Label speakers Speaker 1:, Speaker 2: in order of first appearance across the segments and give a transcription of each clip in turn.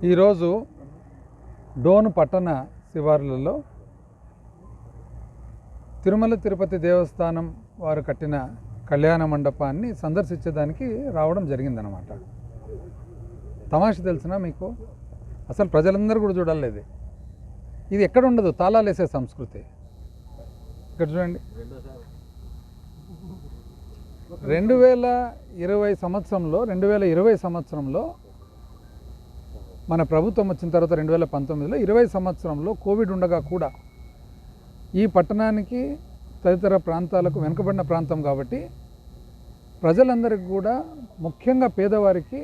Speaker 1: ఈరోజు డోను పట్టణ శివార్లలో తిరుమల తిరుపతి దేవస్థానం వారు కట్టిన కళ్యాణ మండపాన్ని సందర్శించడానికి రావడం జరిగిందనమాట. తమాష తెలిసిన మీకు, అసలు ప్రజలందరూ కూడా చూడలేదు. ఇది ఎక్కడ ఉండదు, తాళాలు వేసే సంస్కృతి. ఇక్కడ చూడండి, 2020 సంవత్సరంలో మన ప్రభుత్వం వచ్చిన తర్వాత 2019లో 20 సంవత్సరంలో కోవిడ్ ఉండగా కూడా ఈ పట్టణానికి తదితర ప్రాంతాలకు వెనుకబడిన ప్రాంతం కాబట్టి ప్రజలందరికీ కూడా, ముఖ్యంగా పేదవారికి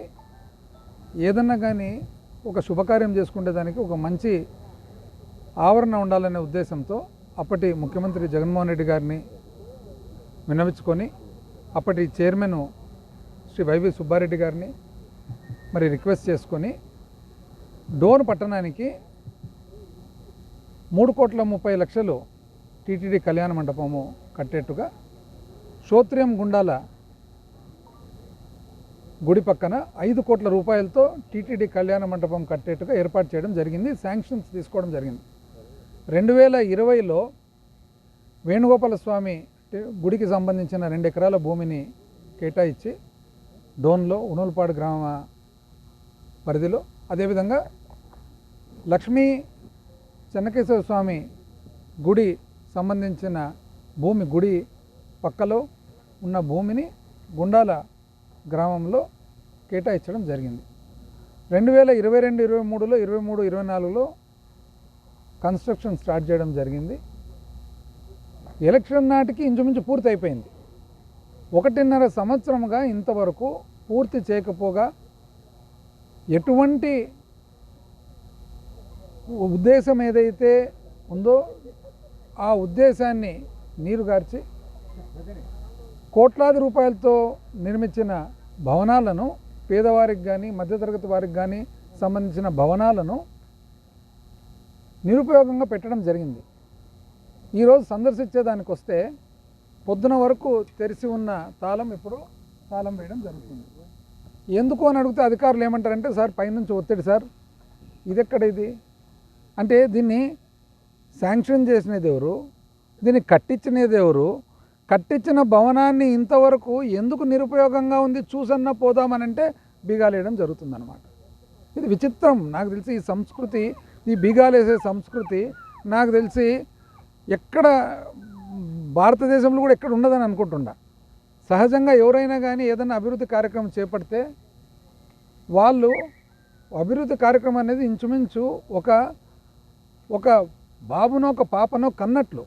Speaker 1: ఏదన్నా కానీ ఒక శుభకార్యం చేసుకునేదానికి ఒక మంచి ఆవరణ ఉండాలనే ఉద్దేశంతో అప్పటి ముఖ్యమంత్రి జగన్మోహన్ రెడ్డి గారిని విన్నవించుకొని అప్పటి చైర్మన్ శ్రీ వైవి సుబ్బారెడ్డి గారిని మరి రిక్వెస్ట్ చేసుకొని డోను పట్టణానికి 3,30,00,000 టీటీడీ కళ్యాణ మండపము కట్టేట్టుగా శ్రోత్రియం గుండాల గుడి పక్కన 5 కోట్ల రూపాయలతో టీటీడీ కళ్యాణ మండపం కట్టేట్టుగా ఏర్పాటు చేయడం జరిగింది. శాంక్షన్స్ తీసుకోవడం జరిగింది. 2020లో వేణుగోపాల స్వామి గుడికి సంబంధించిన 2 ఎకరాల భూమిని కేటాయించి డోన్లో ఉనోల్పాడు గ్రామ పరిధిలో, అదేవిధంగా లక్ష్మీ చెన్నకేశ్వర స్వామి గుడి సంబంధించిన భూమి, గుడి పక్కలో ఉన్న భూమిని గుండాల గ్రామంలో కేటాయించడం జరిగింది. 2022, 23లో 23, 24లో కన్స్ట్రక్షన్ స్టార్ట్ చేయడం జరిగింది. ఎలక్షన్ నాటికి ఇంచుమించు పూర్తి అయిపోయింది. 1.5 సంవత్సరముగా ఇంతవరకు పూర్తి చేయకపోగా ఎటువంటి ఉద్దేశం ఏదైతే ఉందో ఆ ఉద్దేశాన్ని నీరుగార్చి కోట్లాది రూపాయలతో నిర్మించిన భవనాలను, పేదవారికి కానీ మధ్యతరగతి వారికి కానీ సంబంధించిన భవనాలను నిరుపయోగంగా పెట్టడం జరిగింది. ఈరోజు సందర్శించేదానికి వస్తే పొద్దున వరకు తెరిచి ఉన్న తాళం ఇప్పుడు తాళం వేయడం జరుగుతుంది. ఎందుకు అని అడిగితే అధికారులు ఏమంటారంటే, సార్ పైనుంచి ఒత్తిడి సార్, ఇదెక్కడ ఇది అంటే, దీన్ని శాంక్షన్ చేసినది ఎవరు, దీన్ని కట్టించినది ఎవరు, కట్టించిన భవనాన్ని ఇంతవరకు ఎందుకు నిరుపయోగంగా ఉంది చూసన్నా పోదామనంటే బీగాలేయడం జరుగుతుందన్నమాట. ఇది విచిత్రం. నాకు తెలిసి ఈ సంస్కృతి, ఈ బీగాలేసే సంస్కృతి నాకు తెలిసి ఎక్కడ భారతదేశంలో కూడా ఎక్కడ ఉండదని అనుకుంటున్నా. సహజంగా ఎవరైనా కానీ ఏదైనా అభివృద్ధి కార్యక్రమం చేపడితే వాళ్ళు అభివృద్ధి కార్యక్రమం అనేది ఇంచుమించు ఒక బాబునో ఒక పాపనో కన్నట్లు.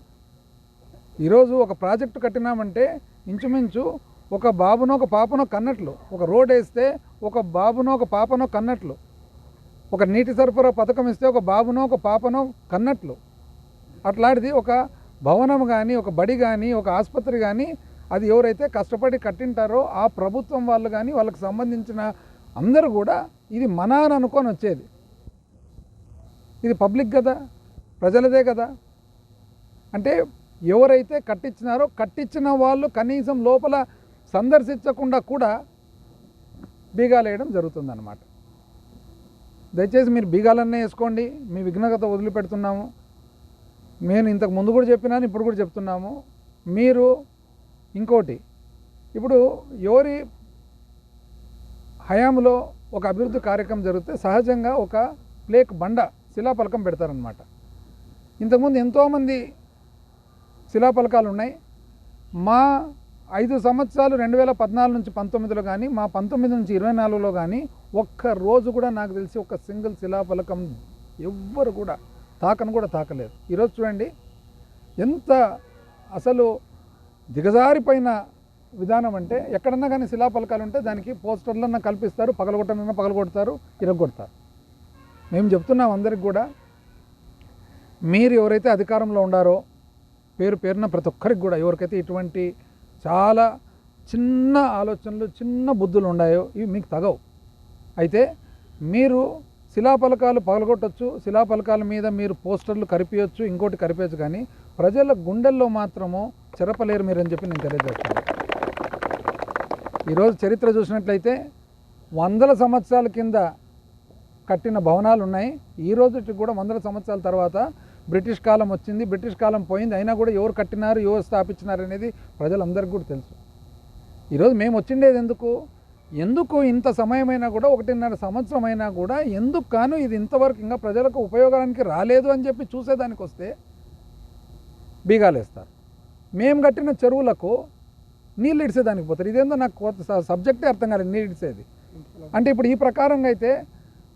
Speaker 1: ఈరోజు ఒక ప్రాజెక్టు కట్టినామంటే ఇంచుమించు ఒక బాబునో ఒక పాపనో కన్నట్లు. ఒక రోడ్ వేస్తే ఒక బాబునో ఒక పాపనో కన్నట్లు. ఒక నీటి సరఫరా పథకం ఇస్తే ఒక బాబునో ఒక పాపనో కన్నట్లు. అట్లాంటిది ఒక భవనం కానీ, ఒక బడి కానీ, ఒక ఆసుపత్రి కానీ, అది ఎవరైతే కష్టపడి కట్టింటారో ఆ ప్రభుత్వం వాళ్ళు కానీ, వాళ్ళకి సంబంధించిన అందరూ కూడా ఇది మన అని అనుకొని వచ్చేది. ఇది పబ్లిక్ కదా, ప్రజలదే కదా. అంటే ఎవరైతే కట్టించినారో కట్టించిన వాళ్ళు కనీసం లోపల సందర్శించకుండా కూడా బీగాలేయడం జరుగుతుందన్నమాట. దయచేసి మీరు బీగాలన్నీ వేసుకోండి, మీ విఘ్నత వదిలిపెడుతున్నాము. నేను ఇంతకు ముందు కూడా చెప్పినాను, ఇప్పుడు కూడా చెప్తున్నాము. మీరు ఇంకోటి, ఇప్పుడు ఎవరి హయాంలో ఒక అభివృద్ధి కార్యక్రమం జరిగితే సహజంగా ఒక ప్లేక్ బండ శిలాఫలకం పెడతారనమాట. ఇంతకుముందు ఎంతోమంది శిలాఫలకాలు ఉన్నాయి. మా 5 సంవత్సరాలు 2014 నుంచి 19లో కానీ, మా 19 నుంచి 24లో కానీ ఒక్క రోజు కూడా నాకు తెలిసి ఒక సింగిల్ శిలాఫలకం ఎవ్వరు కూడా తాకలేదు. ఈరోజు చూడండి ఎంత అసలు దిగజారిపోయిన విధానం అంటే, ఎక్కడన్నా కానీ శిలాఫలకాలు ఉంటే దానికి పోస్టర్లన్నా కల్పిస్తారు, పగలగొట్టనన్నా పగలగొడతారు, ఇరగొడతారు. మేము చెప్తున్నాం అందరికి కూడా, మీరు ఎవరైతే అధికారంలో ఉండారో పేరున ప్రతి ఒక్కరికి కూడా, ఎవరికైతే ఇటువంటి చాలా చిన్న ఆలోచనలు, చిన్న బుద్ధులు ఉన్నాయో ఇవి మీకు తగవు. అయితే మీరు శిలాఫలకాలు పగలగొట్టచ్చు, శిలాఫలకాల మీద మీరు పోస్టర్లు కరిపించచ్చు, ఇంకోటి కరిపించచ్చు, కానీ ప్రజల గుండెల్లో మాత్రము చెరపలేరు మీరని చెప్పి నేను తెలియజేస్తాను. ఈరోజు చరిత్ర చూసినట్లయితే 100 సంవత్సరాల కింద కట్టిన భవనాలు ఉన్నాయి. ఈ రోజుకి కూడా వందల సంవత్సరాల తర్వాత బ్రిటిష్ కాలం వచ్చింది, బ్రిటిష్ కాలం పోయింది, అయినా కూడా ఎవరు కట్టినారు, ఎవరు స్థాపించినారు అనేది ప్రజలందరికీ కూడా తెలుసు. ఈరోజు మేము వచ్చిండేది ఎందుకు ఇంత సమయమైనా కూడా 1.5 సంవత్సరం అయినా కూడా ఎందుకు కాను ఇది ఇంతవరకు ఇంకా ప్రజలకు ఉపయోగానికి రాలేదు అని చెప్పి చూసేదానికి వస్తే బీగాలేస్తారు. మేము కట్టిన చెరువులకు నీళ్ళు ఇడిసేదానికి పోతారు. ఇదేందో నాకు కొత్త సబ్జెక్టే అర్థం కాలేదు, నీళ్ళు ఇడిసేది అంటే. ఇప్పుడు ఈ ప్రకారంగా అయితే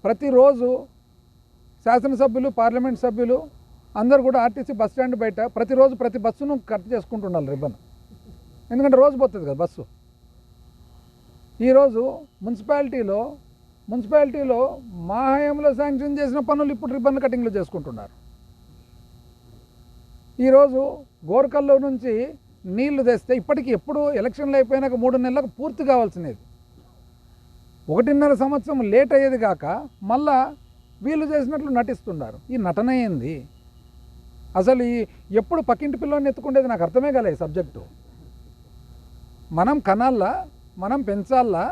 Speaker 1: ప్రతిరోజు శాసనసభ్యులు, పార్లమెంట్ సభ్యులు అందరూ కూడా ఆర్టీసీ బస్ స్టాండ్ బయట ప్రతిరోజు ప్రతి బస్సును కట్ చేసుకుంటుండాలి రిబ్బన్, ఎందుకంటే రోజు పోతుంది కదా బస్సు. ఈరోజు మున్సిపాలిటీలో మా హయాంలో శాంక్షన్ చేసిన పనులు ఇప్పుడు రిబ్బన్ కటింగ్లు చేసుకుంటున్నారు. ఈరోజు గోర్కల్లో నుంచి నీళ్లు తెస్తే ఇప్పటికి ఎప్పుడు ఎలక్షన్లు అయిపోయినాక 3 నెలలకు పూర్తి కావాల్సినది 1.5 సంవత్సరం లేట్ అయ్యేది కాక మళ్ళా వీళ్ళు చేసినట్లు నటిస్తున్నారు. ఈ నటన ఏంది అసలు? ఎప్పుడు పక్కింటి పిల్లని ఎత్తుకుండేది నాకు అర్థమే కాలే ఈ సబ్జెక్టు. మనం కనాలా, మనం పెంచాలా,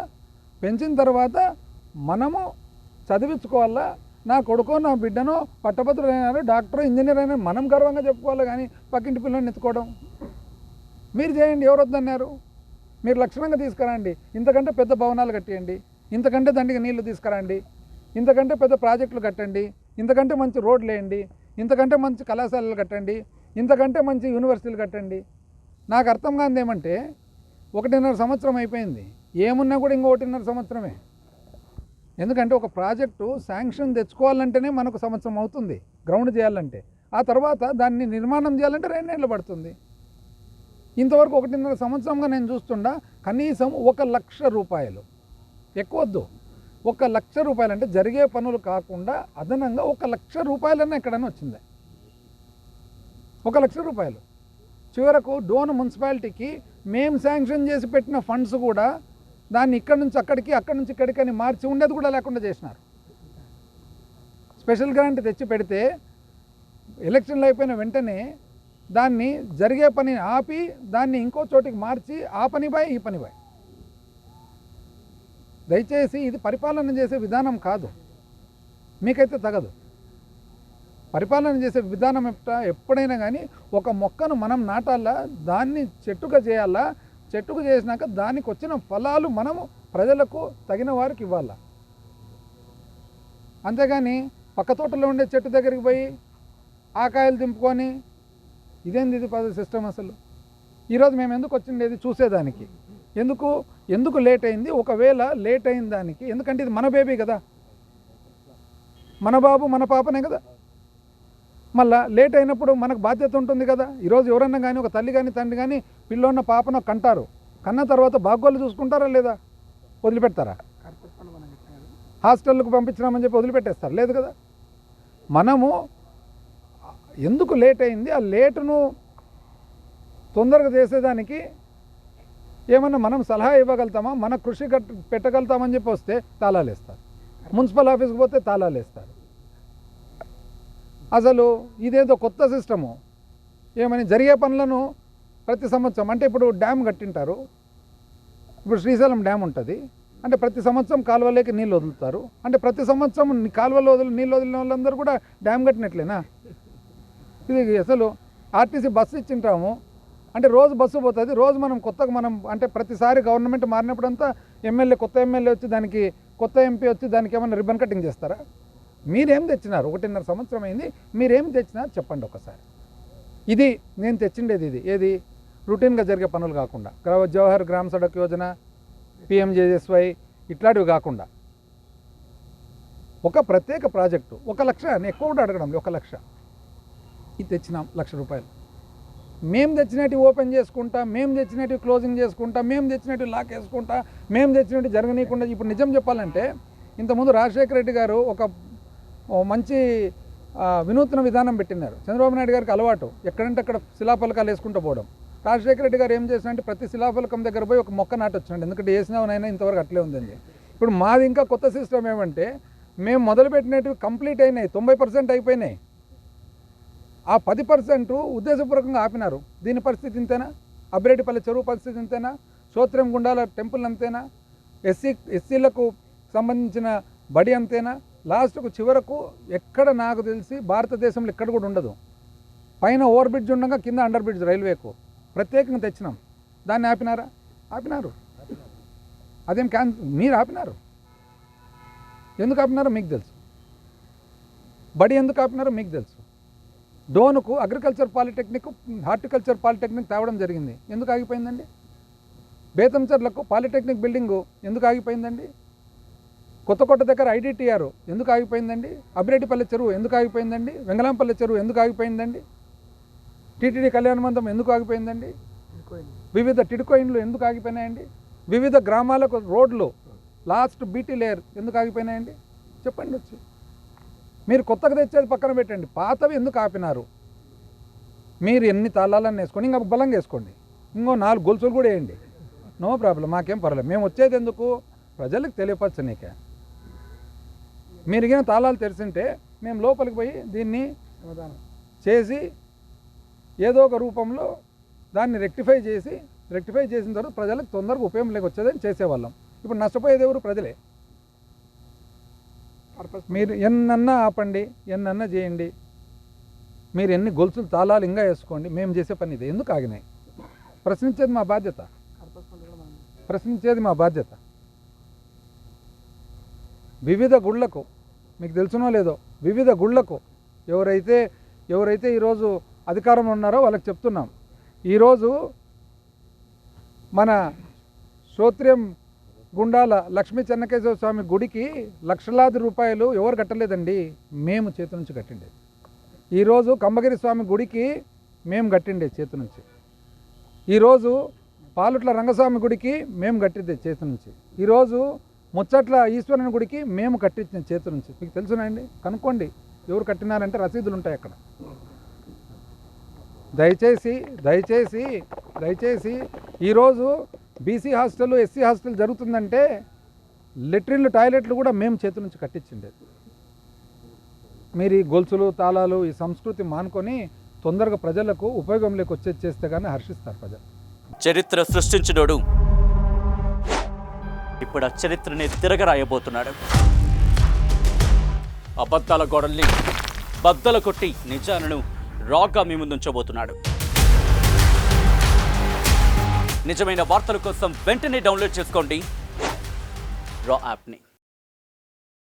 Speaker 1: పెంచిన తర్వాత మనము చదివించుకోవాలా. నా కొడుకో నా బిడ్డనో పట్టభద్రులు అయినారు, డాక్టర్, ఇంజనీర్ అయినా మనం గర్వంగా చెప్పుకోవాలి. కానీ పక్కింటి పిల్లని ఎత్తుకోవడం మీరు చేయండి, ఎవరు వద్దన్నారు? మీరు లక్షణంగా తీసుకురండి, ఇంతకంటే పెద్ద భవనాలు కట్టేయండి, ఇంతకంటే దండిగా నీళ్లు తీసుకురండి, ఇంతకంటే పెద్ద ప్రాజెక్టులు కట్టండి, ఇంతకంటే మంచి రోడ్లు వేయండి, ఇంతకంటే మంచి కళాశాలలు కట్టండి, ఇంతకంటే మంచి యూనివర్సిటీలు కట్టండి. నాకు అర్థం కానిది ఏమంటే 1.5 సంవత్సరం అయిపోయింది, ఏమున్నా కూడా ఇంకో 1.5 సంవత్సరమే. ఎందుకంటే ఒక ప్రాజెక్టు శాంక్షన్ తెచ్చుకోవాలంటేనే మనకు సంవత్సరం అవుతుంది గ్రౌండ్ చేయాలంటే, ఆ తర్వాత దాన్ని నిర్మాణం చేయాలంటే 2 నెలలు పడుతుంది. ఇంతవరకు 1.5 సంవత్సరంగా నేను చూస్తుండా కనీసం 1 లక్ష రూపాయలు, ఎక్కువద్దు 1 లక్ష రూపాయలు అంటే జరిగే పనులు కాకుండా అదనంగా 1 లక్ష రూపాయలన్నా ఎక్కడైనా వచ్చింది. 1 లక్ష రూపాయలు చివరకు డోన్ మున్సిపాలిటీకి మేము శాంక్షన్ చేసి పెట్టిన ఫండ్స్ కూడా దాన్ని ఇక్కడి నుంచి అక్కడికి, అక్కడి నుంచి ఇక్కడికి అని మార్చి ఉండేది కూడా లేకుండా చేసినారు. స్పెషల్ గ్రాంట్ తెచ్చి పెడితే ఎలక్షన్లు అయిపోయిన వెంటనే దాన్ని జరిగే పని ఆపి దాన్ని ఇంకో చోటికి మార్చి ఆ పని బాయ్ ఈ పని బాయ్. దయచేసి ఇది పరిపాలన చేసే విధానం కాదు, మీకైతే తగదు. పరిపాలన చేసే విధానం ఎప్పుడైనా కానీ ఒక మొక్కను మనం నాటాలా, దాన్ని చెట్టుగా చేయాలా, చెట్టుగా చేసినాక దానికి వచ్చిన ఫలాలు మనము ప్రజలకు తగిన వారికి ఇవ్వాలా. అంతేగాని పక్క తోటలో ఉండే చెట్టు దగ్గరికి పోయి ఆకాయలు దింపుకొని ఇదేంది ఇది సిస్టమ్ అసలు? ఈరోజు మేము ఎందుకు వచ్చిండేది చూసేదానికి. ఎందుకు లేట్ అయింది? ఒకవేళ లేట్ అయిన దానికి, ఎందుకంటే ఇది మన బేబీ కదా, మన బాబు మన పాపనే కదా. మళ్ళా లేట్ అయినప్పుడు మనకు బాధ్యత ఉంటుంది కదా. ఈరోజు ఎవరన్నా కానీ ఒక తల్లి కానీ తండ్రి కానీ పిల్లోన్న పాపను కంటారు, కన్న తర్వాత బాగోళ్ళు చూసుకుంటారా లేదా? వదిలిపెడతారా? హాస్టల్కు పంపించినామని చెప్పి వదిలిపెట్టేస్తారు? లేదు కదా. మనము ఎందుకు లేట్ అయింది, ఆ లేటును తొందరగా చేసేదానికి ఏమన్నా మనం సలహా ఇవ్వగలుగుతామా, మన కృషి పెట్టగలుగుతామని చెప్పి వస్తే తాళాలు వేస్తారు, మున్సిపల్ ఆఫీస్కి పోతే తాళాలు వేస్తారు. అసలు ఇదేదో కొత్త సిస్టము. ఏమని జరిగే పనులను ప్రతి సంవత్సరం అంటే ఇప్పుడు డ్యామ్ కట్టింటారు, ఇప్పుడు శ్రీశైలం డ్యామ్ ఉంటుంది అంటే ప్రతి సంవత్సరం కాలువలోకి నీళ్ళు వదులుతారు అంటే ప్రతి సంవత్సరం కాలువలో నీళ్ళు వదిలిన వాళ్ళందరూ కూడా డ్యామ్ కట్టినట్లేనా? ఇది అసలు ఆర్టీసీ బస్సు ఇచ్చింటాము అంటే రోజు బస్సు పోతుంది, రోజు మనం అంటే ప్రతిసారి గవర్నమెంట్ మారినప్పుడంతా కొత్త ఎమ్మెల్యే వచ్చి దానికి కొత్త ఎంపీ వచ్చి దానికి ఏమైనా రిబ్బన్ కటింగ్ చేస్తారా? మీరేం తెచ్చినారు? 1.5 సంవత్సరం అయింది, మీరేం తెచ్చినారు చెప్పండి ఒకసారి. ఇది నేను తెచ్చిండేది ఇది ఏది రొటీన్గా జరిగే పనులు కాకుండా, జవహర్ గ్రామ సడక్ యోజన, PMJSY ఇట్లాంటివి కాకుండా ఒక ప్రత్యేక ప్రాజెక్టు 1 లక్ష, ఎక్కువ కూడా అడగడం 1 లక్ష ఇది తెచ్చినాం. 1 లక్ష రూపాయలు మేము తెచ్చినట్టు ఓపెన్ చేసుకుంటా, మేము తెచ్చినట్టు క్లోజింగ్ చేసుకుంటా, మేము తెచ్చినట్టు లాక్ వేసుకుంటా, మేము తెచ్చినట్టు జరగనీయకుండా. ఇప్పుడు నిజం చెప్పాలంటే ఇంతకుముందు రాజశేఖర రెడ్డి గారు ఒక మంచి వినూత్న విధానం పెట్టినారు. చంద్రబాబు నాయుడు గారికి అలవాటు ఎక్కడంటే అక్కడ శిలాఫలకాలు వేసుకుంటూ పోవడం. రాజశేఖర రెడ్డి గారు ఏం చేసినంటే ప్రతి శిలాఫలకం దగ్గర పోయి ఒక మొక్క నాటొచ్చినండి, ఎందుకంటే వేసినవనైనా ఇంతవరకు అట్లే ఉందండి. ఇప్పుడు మాది ఇంకా కొత్త సిస్టమ్ ఏమంటే మేము మొదలుపెట్టినట్టు కంప్లీట్ అయినాయి, 90% అయిపోయినాయి. ఆ 10% ఉద్దేశపూర్వకంగా ఆపినారు. దీని పరిస్థితి ఇంతేనా? అబ్బిరెడ్డిపల్లి చెరువు పరిస్థితి ఇంతేనా? సోత్రం గుండాల టెంపుల్ అంతేనా? ఎస్సీలకు సంబంధించిన బడి అంతేనా? లాస్ట్కు చివరకు ఎక్కడ నాకు తెలిసి భారతదేశంలో ఎక్కడ కూడా ఉండదు. పైన ఓవర్ బ్రిడ్జ్ ఉండగా కింద అండర్ బ్రిడ్జ్ రైల్వేకు ప్రత్యేకంగా తెచ్చినాం. దాన్ని ఆపినారా? ఆపినారు. అదేం మీరు ఆపినారు. ఎందుకు ఆపినారో మీకు తెలుసు. బడి ఎందుకు ఆపినారో మీకు తెలుసు. డోనుకు అగ్రికల్చర్ పాలిటెక్నిక్, హార్టికల్చర్ పాలిటెక్నిక్ తేవడం జరిగింది. ఎందుకు ఆగిపోయిందండి? బేతంచర్లకు పాలిటెక్నిక్ బిల్డింగు ఎందుకు ఆగిపోయిందండి? కొత్తకోట దగ్గర ఐడిటిఆర్ ఎందుకు ఆగిపోయిందండి? అభిరెడ్డిపల్లె చెరువు ఎందుకు ఆగిపోయిందండి? వెంగళంపల్లె చెరువు ఎందుకు ఆగిపోయిందండి? టీటీడీ కళ్యాణ మండపం ఎందుకు ఆగిపోయిందండి? వివిధ టిడ్కో ఇండ్లు ఎందుకు ఆగిపోయినాయండి? వివిధ గ్రామాలకు రోడ్లు లాస్ట్ బీటీ లేయర్ ఎందుకు ఆగిపోయినాయండి? చెప్పండి వచ్చి. మీరు కొత్తగా తెచ్చేది పక్కన పెట్టండి, పాతవి ఎందుకు ఆపినారు? మీరు ఎన్ని తాళాలని వేసుకొని ఇంకా బలంగా వేసుకోండి, ఇంకో 4 గొలుసులు కూడా వేయండి, నో ప్రాబ్లం, మాకేం పర్వాలేదు. మేము వచ్చేది ఎందుకు? ప్రజలకు తెలియపరచనీకే. మీరు ఇగిన తాళాలు తెరిచింటే మేము లోపలికి పోయి దీన్ని చేసి ఏదో ఒక రూపంలో దాన్ని రెక్టిఫై చేసిన తర్వాత ప్రజలకు తొందరగా ఉపయోగం లేకొచ్చేదని చేసేవాళ్ళం. ఇప్పుడు నష్టపోయేది ఎవరు? ప్రజలే. మీరు ఎన్నన్నా ఆపండి, ఎన్నన్నా చేయండి, మీరు ఎన్ని గొలుసులు తాళాలు ఇంకా వేసుకోండి, మేము చేసే పని ఇది. ఎందుకు ఆగినాయి? ప్రశ్నించేది మా బాధ్యత. వివిధ గుళ్లకు, మీకు తెలుసునో లేదో, వివిధ గుళ్లకు ఎవరైతే ఈరోజు అధికారంలో ఉన్నారో వాళ్ళకి చెప్తున్నాం. ఈరోజు మన శ్రోత్రియం గుండాల లక్ష్మీ చెన్నకేశ్వర స్వామి గుడికి లక్షలాది రూపాయలు ఎవరు కట్టలేదండి, మేము చేతి నుంచి కట్టిండేది. ఈరోజు కంబగిరి స్వామి గుడికి మేము కట్టిండే చేతి నుంచి. ఈరోజు పాలుట్ల రంగస్వామి గుడికి మేము కట్టిందే చేతి నుంచి. ఈరోజు ముచ్చట్ల ఈశ్వరుని గుడికి మేము కట్టించిన చేతి నుంచి. మీకు తెలుసునండి, కనుక్కోండి ఎవరు కట్టినారంటే రసీదులు ఉంటాయి అక్కడ. దయచేసి ఈరోజు బీసీ హాస్టల్, ఎస్సీ హాస్టల్ జరుగుతుందంటే లెట్రిన్లు, టాయిలెట్లు కూడా మేము చేతి నుంచి కట్టించిండేది. మీరు ఈ గొలుసులు, తాళాలు, ఈ సంస్కృతి మానుకొని తొందరగా ప్రజలకు ఉపయోగంలోకి వచ్చేది చేస్తే కానీ హర్షిస్తారు ప్రజలు.
Speaker 2: చరిత్ర సృష్టించినోడు ఇప్పుడు ఆ చరిత్రని తిరగరాయబోతున్నాడు. అబద్ధాల గోడల్ని బద్దలు కొట్టి నిజాలను రాగా మీ ముందుంచబోతున్నాడు. నిజమైన వార్తల కోసం వెంటనే డౌన్లోడ్ చేసుకోండి రా యాప్ని.